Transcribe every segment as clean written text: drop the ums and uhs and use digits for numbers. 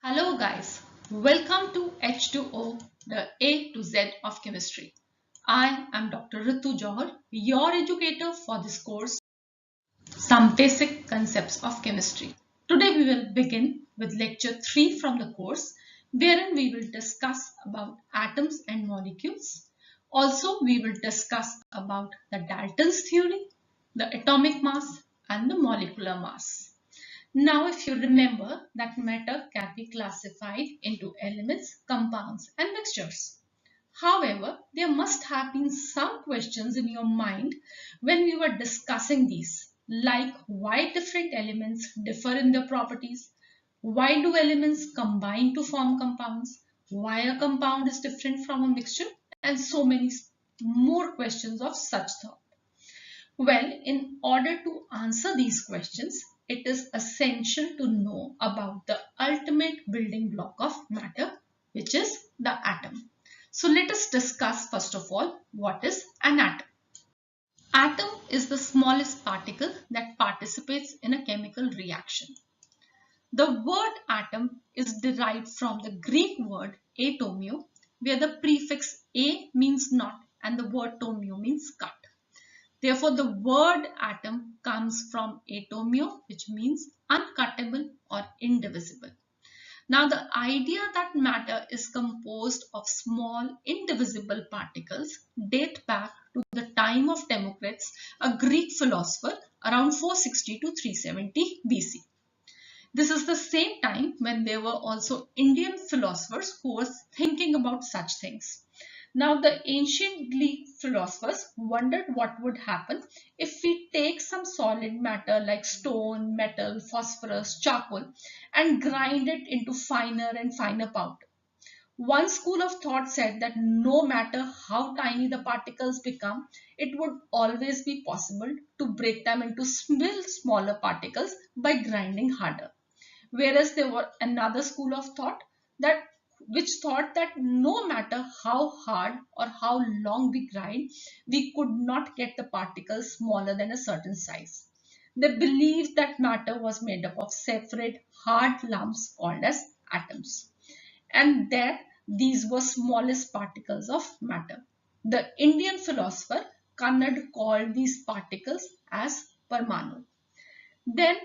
Hello guys, welcome to H2O, the A to Z of chemistry. I am Dr. Ritu Johar, your educator for this course, Some Basic Concepts of Chemistry. Today we will begin with lecture 3 from the course, wherein we will discuss about atoms and molecules. Also, we will discuss about the Dalton's theory, the atomic mass and the molecular mass. Now, if you remember that matter can be classified into elements, compounds and mixtures. However, there must have been some questions in your mind when we were discussing these, like why different elements differ in their properties, why do elements combine to form compounds, why a compound is different from a mixture, and so many more questions of such sort. Well, in order to answer these questions, it is essential to know about the ultimate building block of matter, which is the atom. So let us discuss first of all, what is an atom? Atom is the smallest particle that participates in a chemical reaction. The word atom is derived from the Greek word atomio, where the prefix a means not and the word tomio means cut. Therefore, the word atom comes from atomio, which means uncuttable or indivisible. Now, the idea that matter is composed of small indivisible particles date back to the time of Democritus, a Greek philosopher around 460 to 370 BC. This is the same time when there were also Indian philosophers who were thinking about such things. Now, the ancient Greek philosophers wondered what would happen if we take some solid matter like stone, metal, phosphorus, charcoal and grind it into finer and finer powder. One school of thought said that no matter how tiny the particles become, it would always be possible to break them into smaller particles by grinding harder. Whereas there were another school of thought which thought that no matter how hard or how long we grind, we could not get the particles smaller than a certain size. They believed that matter was made up of separate hard lumps called as atoms, and that these were smallest particles of matter. The Indian philosopher Kannad called these particles as Parmanu. Then,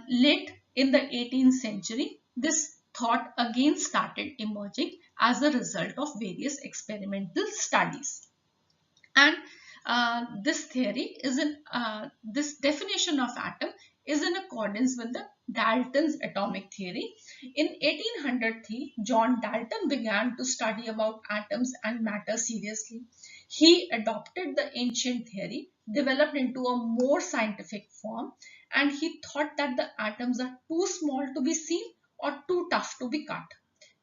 late in the 18th century, this thought again started emerging as a result of various experimental studies. And this theory is this definition of atom is in accordance with the Dalton's atomic theory. In 1803, John Dalton began to study about atoms and matter seriously. He adopted the ancient theory, developed into a more scientific form, and he thought that the atoms are too small to be seen or too tough to be cut.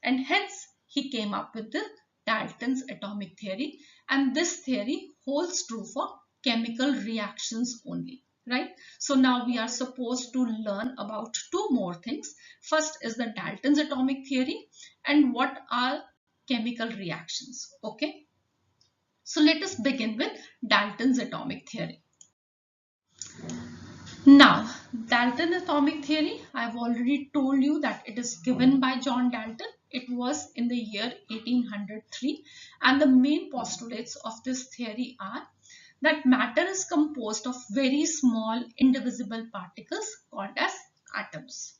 And hence, he came up with the Dalton's atomic theory, and this theory holds true for chemical reactions only, right? So now we are supposed to learn about two more things. First is the Dalton's atomic theory and what are chemical reactions, okay? So let us begin with Dalton's atomic theory. Now, Dalton's atomic theory, I've already told you that it is given by John Dalton. It was in the year 1803, and the main postulates of this theory are that matter is composed of very small indivisible particles called as atoms.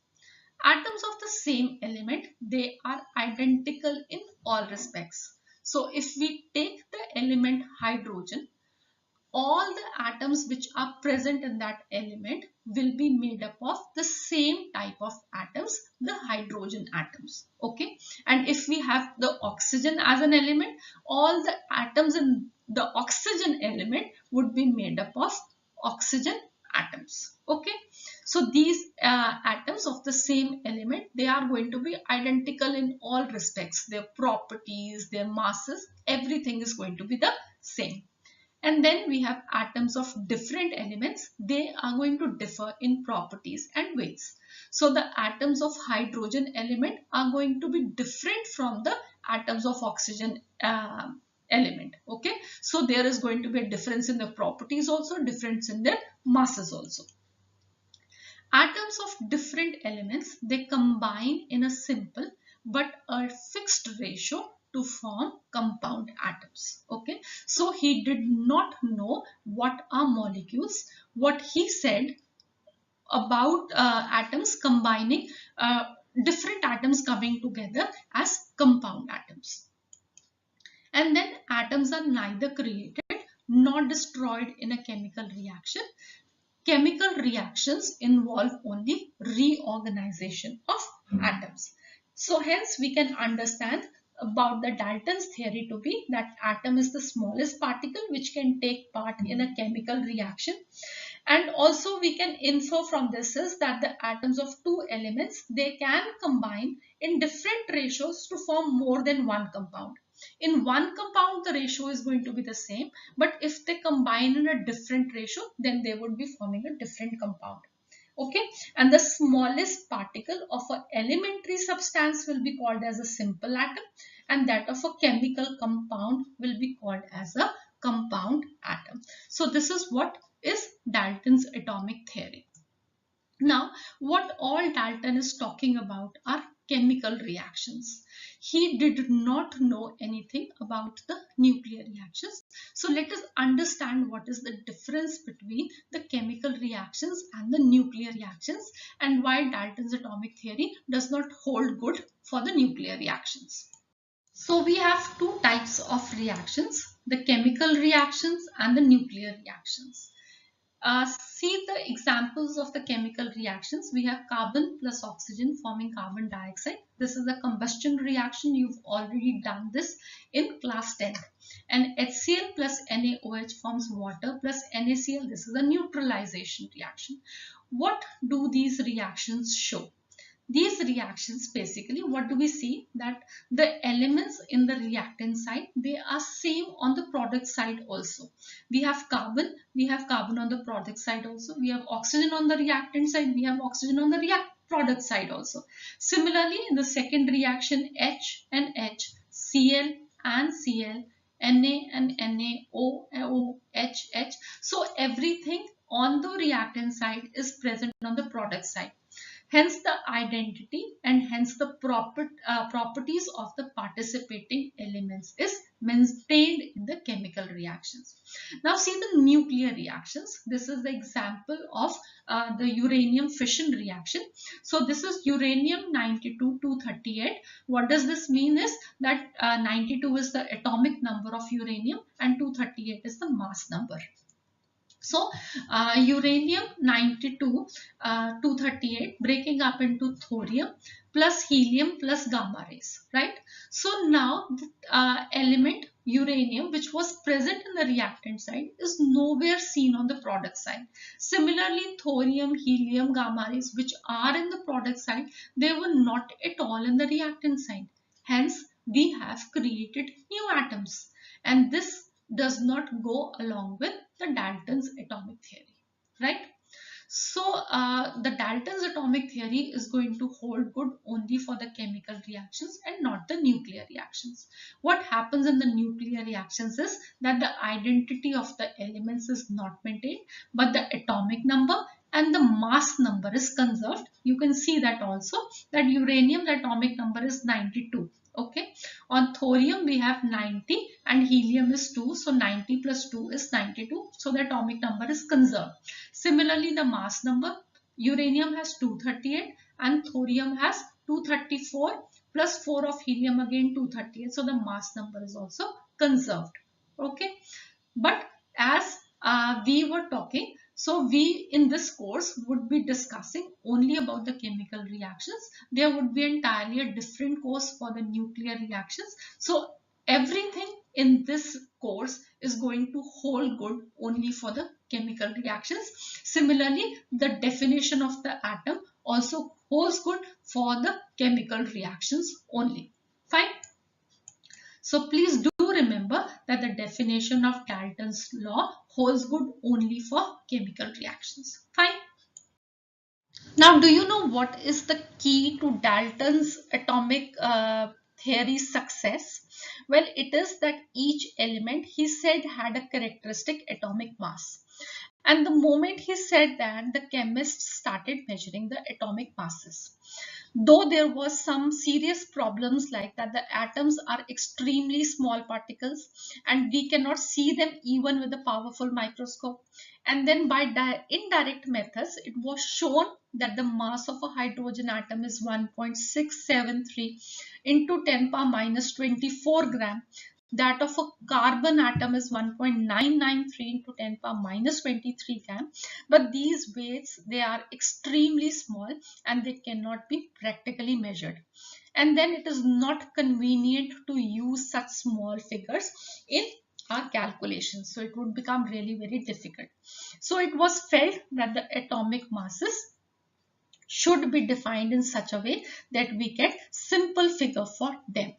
Atoms of the same element, they are identical in all respects. So if we take the element hydrogen, all the atoms which are present in that element will be made up of the same type of atoms, the hydrogen atoms, okay? And if we have the oxygen as an element, all the atoms in the oxygen element would be made up of oxygen atoms, okay? So these atoms of the same element, they are going to be identical in all respects. Their properties, their masses, everything is going to be the same. And then we have atoms of different elements. They are going to differ in properties and weights. So the atoms of hydrogen element are going to be different from the atoms of oxygen element. Okay. So there is going to be a difference in the properties also, difference in their masses also. Atoms of different elements, they combine in a simple but a fixed ratio to form compound atoms. Okay, so he did not know what are molecules. What he said about atoms combining, different atoms coming together as compound atoms. And then atoms are neither created nor destroyed in a chemical reaction. Chemical reactions involve only reorganization of atoms. So hence we can understand about the Dalton's theory to be that atom is the smallest particle which can take part in a chemical reaction. And also we can infer from this is that the atoms of two elements, they can combine in different ratios to form more than one compound. In one compound, the ratio is going to be the same, but if they combine in a different ratio, then they would be forming a different compound. Okay, and the smallest particle of an elementary substance will be called as a simple atom, and that of a chemical compound will be called as a compound atom. So this is what is Dalton's atomic theory. Now, what all Dalton is talking about are chemical reactions. He did not know anything about the nuclear reactions. So let us understand what is the difference between the chemical reactions and the nuclear reactions, and why Dalton's atomic theory does not hold good for the nuclear reactions. So we have two types of reactions, the chemical reactions and the nuclear reactions. See the examples of the chemical reactions. We have carbon plus oxygen forming carbon dioxide. This is a combustion reaction. You've already done this in class 10. And HCl plus NaOH forms water plus NaCl. This is a neutralization reaction. What do these reactions show? These reactions, basically, what do we see? That the elements in the reactant side, they are same on the product side also. We have carbon on the product side also. We have oxygen on the reactant side. We have oxygen on the product side also. Similarly, in the second reaction, H and H, Cl and Cl, Na and Na, O, H, H. So everything on the reactant side is present on the product side. Hence the identity and hence the properties of the participating elements is maintained in the chemical reactions. Now see the nuclear reactions. This is the example of the uranium fission reaction. So this is uranium 92 238. What does this mean is that 92 is the atomic number of uranium and 238 is the mass number. So uranium 92 238 breaking up into thorium plus helium plus gamma rays, right? So now the element uranium, which was present in the reactant side, is nowhere seen on the product side. Similarly, thorium, helium, gamma rays, which are in the product side, they were not at all in the reactant side. Hence we have created new atoms, and this does not go along with the Dalton's atomic theory, right? So the Dalton's atomic theory is going to hold good only for the chemical reactions and not the nuclear reactions. What happens in the nuclear reactions is that the identity of the elements is not maintained, but the atomic number and the mass number is conserved. You can see that also, that uranium, the atomic number is 92. Okay, on thorium we have 90 and helium is 2, so 90 plus 2 is 92, so the atomic number is conserved. Similarly, the mass number, uranium has 238 and thorium has 234 plus 4 of helium, again 238, so the mass number is also conserved. Okay, but as we were talking, so we in this course would be discussing only about the chemical reactions. There would be entirely a different course for the nuclear reactions. So everything in this course is going to hold good only for the chemical reactions. Similarly, the definition of the atom also holds good for the chemical reactions only. Fine. So please do remember that the definition of Dalton's law holds good only for chemical reactions. Fine. Now, do you know what is the key to Dalton's atomic theory success? Well, it is that each element, he said, had a characteristic atomic mass. And the moment he said that, the chemists started measuring the atomic masses. Though there was some serious problems like that, the atoms are extremely small particles and we cannot see them even with a powerful microscope. And then by indirect methods, it was shown that the mass of a hydrogen atom is 1.673 into 10 power minus 24 gram. That of a carbon atom is 1.993 into 10 power minus 23 gram. But these weights, they are extremely small and they cannot be practically measured. And then it is not convenient to use such small figures in our calculations. So it would become really very difficult. So it was felt that the atomic masses should be defined in such a way that we get simple figure for them.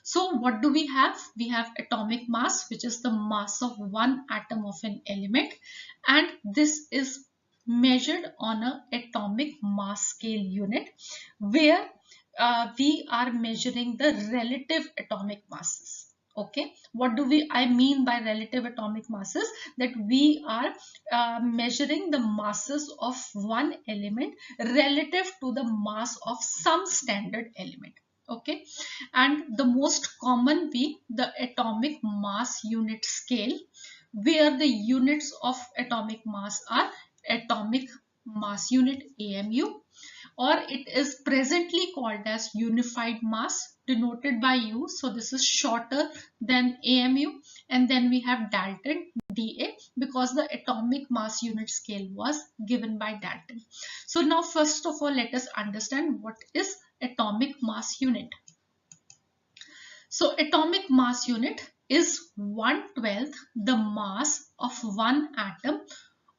So what do we have? We have atomic mass, which is the mass of one atom of an element, and this is measured on an atomic mass scale unit where we are measuring the relative atomic masses. Okay, what do I mean by relative atomic masses? That we are measuring the masses of one element relative to the mass of some standard element. Okay, and the most common being the atomic mass unit scale, where the units of atomic mass are atomic mass unit AMU, or it is presently called as unified mass, denoted by U. So this is shorter than AMU. And then we have Dalton, DA, because the atomic mass unit scale was given by Dalton. So now first of all, let us understand what is atomic mass unit. So atomic mass unit is 1/12 the mass of one atom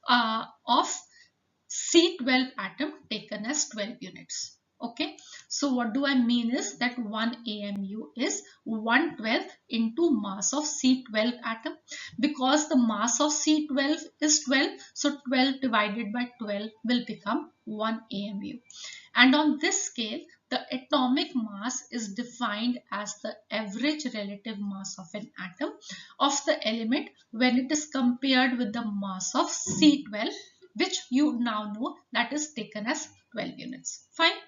of C12 atom taken as 12 units. Okay, so what do I mean is that 1 AMU is 1/12 into mass of C12 atom, because the mass of C12 is 12, so 12 divided by 12 will become 1 AMU. And on this scale, the atomic mass is defined as the average relative mass of an atom of the element when it is compared with the mass of C12, which you now know that is taken as 12 units. Fine.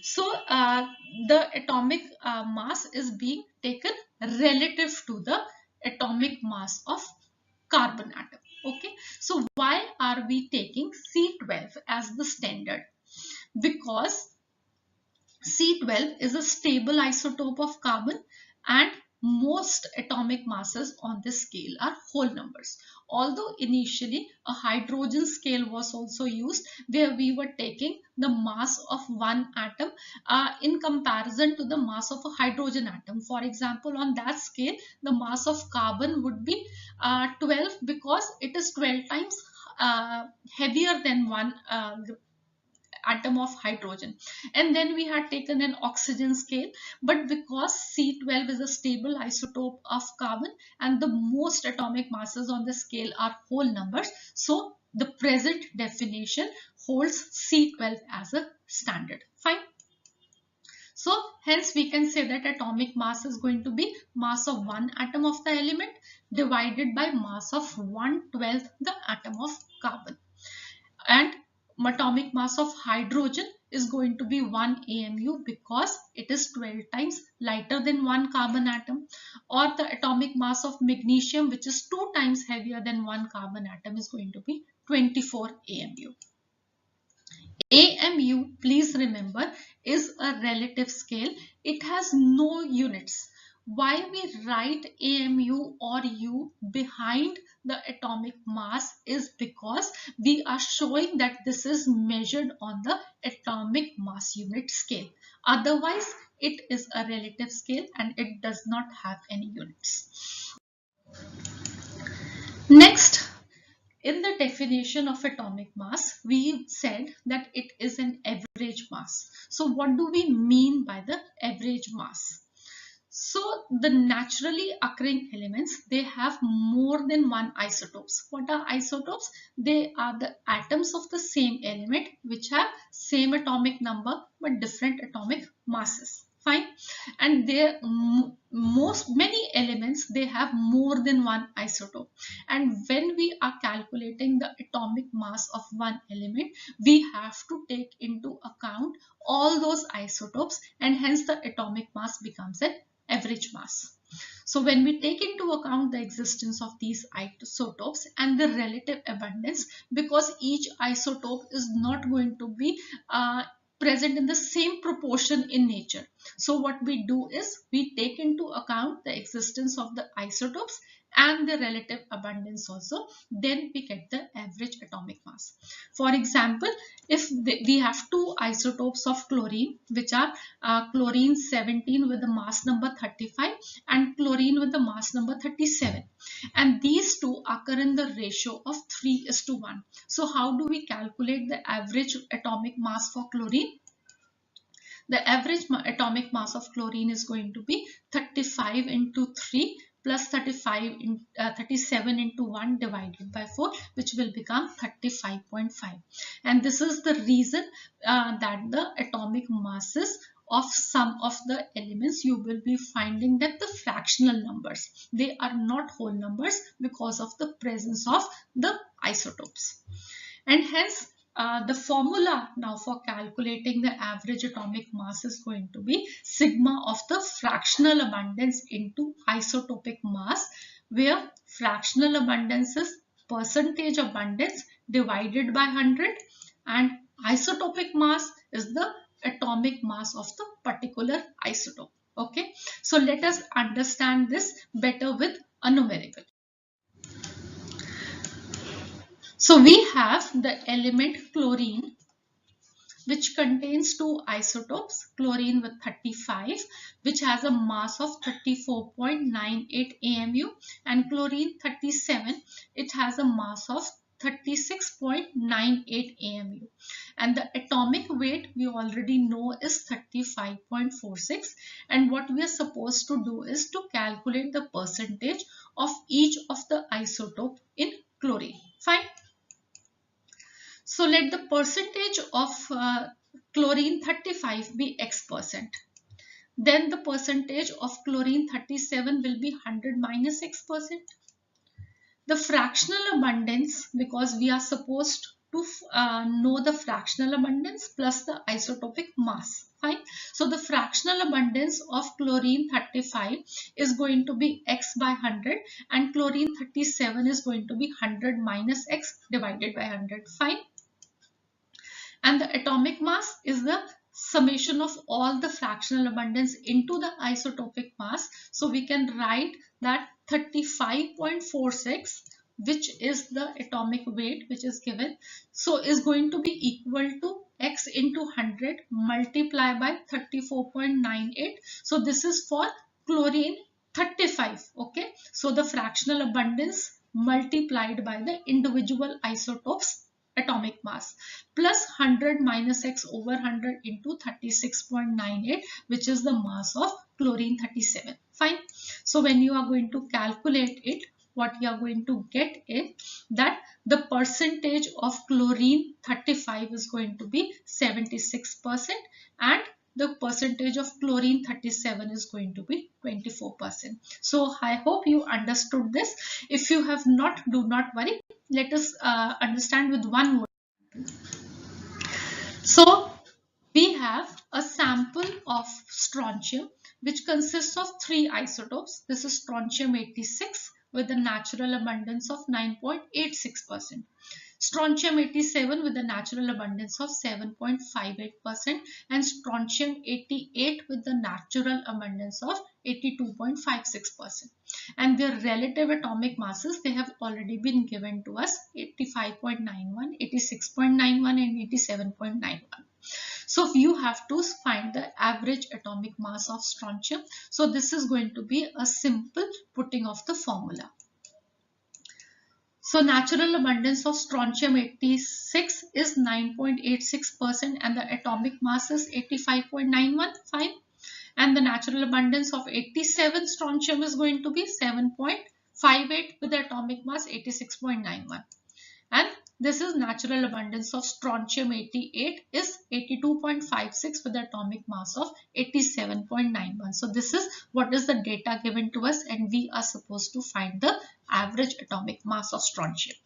So the atomic mass is being taken relative to the atomic mass of carbon atom. Okay. So why are we taking C12 as the standard? Because C12 is a stable isotope of carbon and most atomic masses on this scale are whole numbers. Although initially a hydrogen scale was also used, where we were taking the mass of one atom in comparison to the mass of a hydrogen atom. For example, on that scale, the mass of carbon would be 12 because it is 12 times heavier than one atom of hydrogen. And then we had taken an oxygen scale, but because C12 is a stable isotope of carbon and the most atomic masses on the scale are whole numbers, so the present definition holds C12 as a standard. Fine. So hence we can say that atomic mass is going to be mass of one atom of the element divided by mass of 1/12 the atom of carbon. And atomic mass of hydrogen is going to be 1 AMU because it is 12 times lighter than one carbon atom, or the atomic mass of magnesium, which is 2 times heavier than one carbon atom, is going to be 24 AMU. AMU, please remember, is a relative scale. It has no units. Why we write AMU or U behind the atomic mass is because we are showing that this is measured on the atomic mass unit scale. Otherwise, it is a relative scale and it does not have any units. Next, in the definition of atomic mass, we said that it is an average mass. So what do we mean by the average mass? So the naturally occurring elements, they have more than one isotopes. What are isotopes? They are the atoms of the same element which have same atomic number but different atomic masses. Fine. And many elements, they have more than one isotope, and when we are calculating the atomic mass of one element, we have to take into account all those isotopes, and hence the atomic mass becomes an average mass. So when we take into account the existence of these isotopes and the relative abundance, because each isotope is not going to be present in the same proportion in nature. So what we do is we take into account the existence of the isotopes and the relative abundance also, then we get the average atomic mass. For example, if we have two isotopes of chlorine, which are chlorine 17 with the mass number 35 and chlorine with the mass number 37, and these two occur in the ratio of 3:1. So how do we calculate the average atomic mass for chlorine? The average atomic mass of chlorine is going to be 35 into 3 plus 37 into 1 divided by 4, which will become 35.5. And this is the reason that the atomic masses of some of the elements, you will be finding that the fractional numbers, they are not whole numbers because of the presence of the isotopes. And hence the formula now for calculating the average atomic mass is going to be sigma of the fractional abundance into isotopic mass, where fractional abundance is percentage abundance divided by 100 and isotopic mass is the atomic mass of the particular isotope. Okay, so let us understand this better with a numerical. So we have the element chlorine, which contains two isotopes, chlorine with 35, which has a mass of 34.98 AMU, and chlorine 37, it has a mass of 36.98 AMU. And the atomic weight we already know is 35.46, and what we are supposed to do is to calculate the percentage of each of the isotope in chlorine. Fine. So let the percentage of chlorine 35 be X%. Then the percentage of chlorine 37 will be 100 minus X%. The fractional abundance, because we are supposed to know the fractional abundance plus the isotopic mass. Fine. So the fractional abundance of chlorine 35 is going to be X by 100, and chlorine 37 is going to be 100 minus X divided by 100. Fine. And the atomic mass is the summation of all the fractional abundance into the isotopic mass. So we can write that 35.46, which is the atomic weight which is given, so is going to be equal to X into 100 multiplied by 34.98. So this is for chlorine 35. Okay, so the fractional abundance multiplied by the individual isotopes atomic mass plus 100 minus X over 100 into 36.98, which is the mass of chlorine 37. Fine. So when you are going to calculate it, what you are going to get is that the percentage of chlorine 35 is going to be 76%, and the percentage of chlorine 37 is going to be 24%. So I hope you understood this. If you have not, do not worry. Let us understand with one more. So we have a sample of strontium which consists of three isotopes. This is strontium 86 with a natural abundance of 9.86%. Strontium 87 with a natural abundance of 7.58%, and strontium 88 with the natural abundance of 82.56%. And their relative atomic masses, they have already been given to us: 85.91, 86.91 and 87.91. So you have to find the average atomic mass of strontium. So this is going to be a simple putting of the formula. So natural abundance of strontium 86 is 9.86%, and the atomic mass is 85.915, and the natural abundance of 87 strontium is going to be 7.58 with the atomic mass 86.91, and This is natural abundance of strontium 88 is 82.56 with the atomic mass of 87.91. So this is what is the data given to us, and we are supposed to find the average atomic mass of strontium.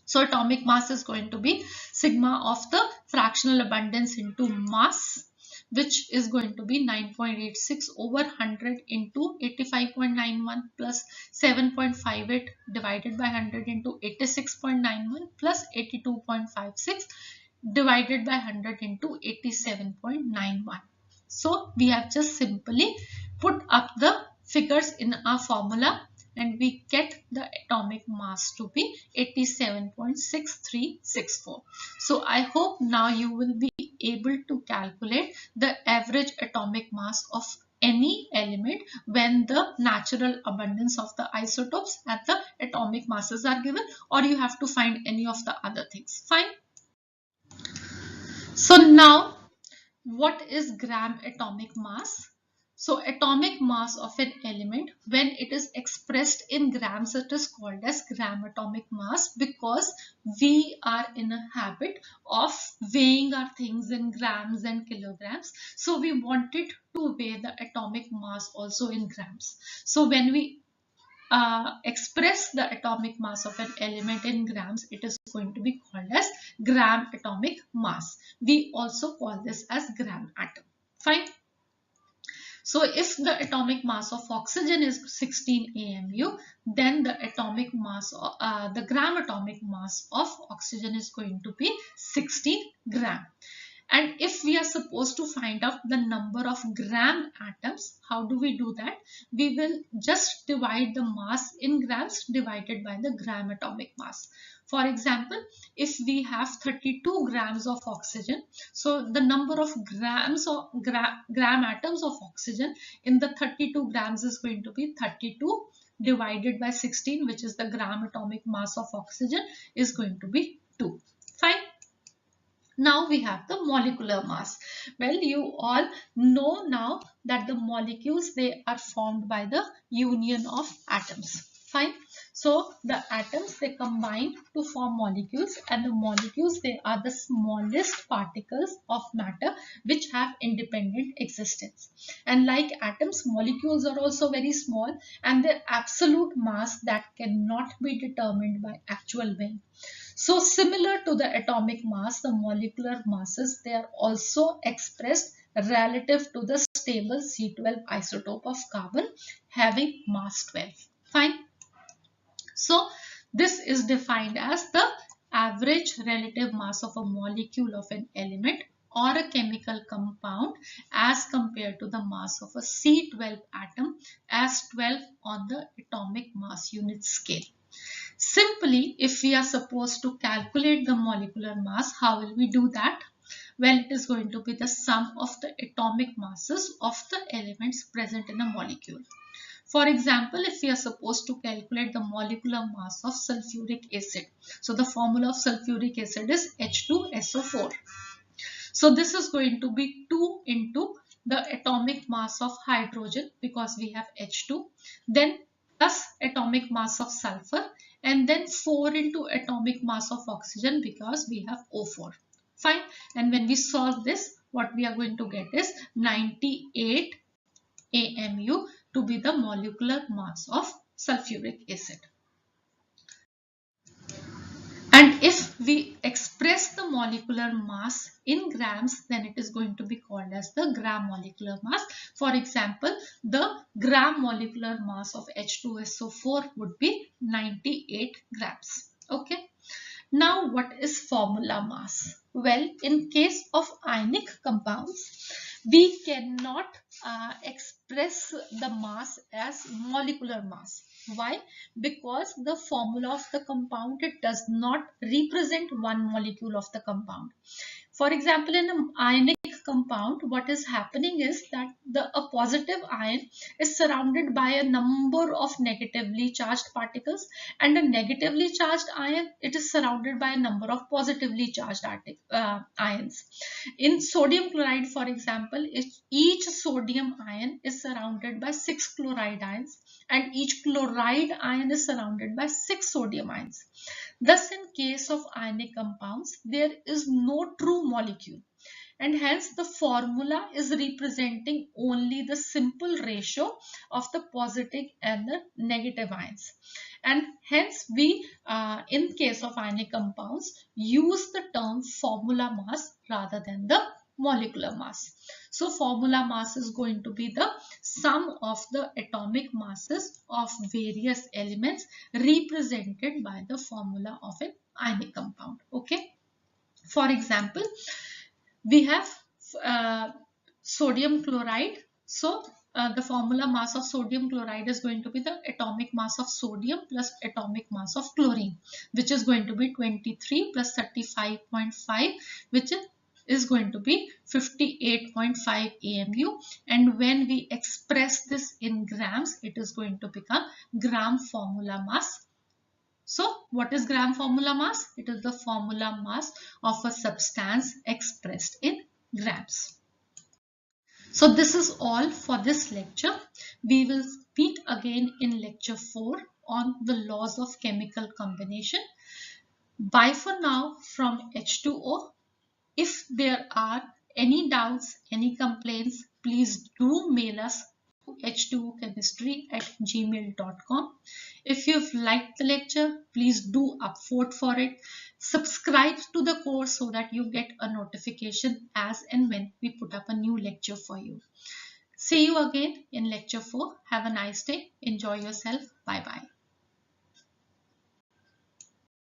So atomic mass is going to be sigma of the fractional abundance into mass, which is going to be 9.86 over 100 into 85.91 plus 7.58 divided by 100 into 86.91 plus 82.56 divided by 100 into 87.91. So we have just simply put up the figures in our formula and we get the atomic mass to be 87.6364. So I hope now you will be able to calculate the average atomic mass of any element when the natural abundance of the isotopes at the atomic masses are given, or you have to find any of the other things. Fine. So now, what is gram atomic mass? So atomic mass of an element, when it is expressed in grams, it is called as gram atomic mass, because we are in a habit of weighing our things in grams and kilograms. So we wanted to weigh the atomic mass also in grams. So when we express the atomic mass of an element in grams, it is going to be called as gram atomic mass. We also call this as gram atom. Fine. So if the atomic mass of oxygen is 16 AMU, then the atomic mass, the gram atomic mass of oxygen is going to be 16 gram. And if we are supposed to find out the number of gram atoms, how do we do that? We will just divide the mass in grams divided by the gram atomic mass. For example, if we have 32 grams of oxygen, so the number of grams or gram atoms of oxygen in the 32 grams is going to be 32 divided by 16, which is the gram atomic mass of oxygen, is going to be 2. Fine. Now we have the molecular mass. Well, you all know now that the molecules, they are formed by the union of atoms. Fine. So the atoms, they combine to form molecules, and the molecules, they are the smallest particles of matter which have independent existence. And like atoms, molecules are also very small, and their absolute mass that cannot be determined by actual weighing. So similar to the atomic mass, the molecular masses, they are also expressed relative to the stable C12 isotope of carbon having mass 12. Fine. So this is defined as the average relative mass of a molecule of an element or a chemical compound as compared to the mass of a C12 atom as 12 on the atomic mass unit scale. Simply, if we are supposed to calculate the molecular mass, how will we do that? Well, it is going to be the sum of the atomic masses of the elements present in a molecule. For example, if we are supposed to calculate the molecular mass of sulfuric acid, so the formula of sulfuric acid is H2SO4. So this is going to be 2 into the atomic mass of hydrogen, because we have H2, then plus atomic mass of sulfur, and then 4 into atomic mass of oxygen, because we have O4. Fine. And when we solve this, what we are going to get is 98 AMU to be the molecular mass of sulfuric acid. And if we express the molecular mass in grams, then it is going to be called as the gram molecular mass. For example, the gram molecular mass of H2SO4 would be 98 grams. Okay. Now, what is formula mass? Well, in case of ionic compounds, we cannot express the mass as molecular mass. Why? Because the formula of the compound, it does not represent one molecule of the compound. For example, in an ionic compound, what is happening is that a positive ion is surrounded by a number of negatively charged particles, and a negatively charged ion, it is surrounded by a number of positively charged ions. In sodium chloride, for example, each sodium ion is surrounded by 6 chloride ions, and each chloride ion is surrounded by 6 sodium ions. Thus, in case of ionic compounds, there is no true molecule, and hence the formula is representing only the simple ratio of the positive and the negative ions. And hence we, in case of ionic compounds, use the term formula mass rather than the molecular mass. So formula mass is going to be the sum of the atomic masses of various elements represented by the formula of an ionic compound. Okay. For example, we have sodium chloride. So the formula mass of sodium chloride is going to be the atomic mass of sodium plus atomic mass of chlorine, which is going to be 23 plus 35.5, which is going to be 58.5 AMU. And when we express this in grams, it is going to become gram formula mass. So what is gram formula mass? It is the formula mass of a substance expressed in grams. So this is all for this lecture. We will meet again in lecture 4 on the laws of chemical combination. Bye for now from H2O. If there are any doubts, any complaints, please do mail us to h2ochemistry@gmail.com. If you've liked the lecture, please do upvote for it. Subscribe to the course so that you get a notification as and when we put up a new lecture for you. See you again in lecture 4. Have a nice day. Enjoy yourself. Bye bye.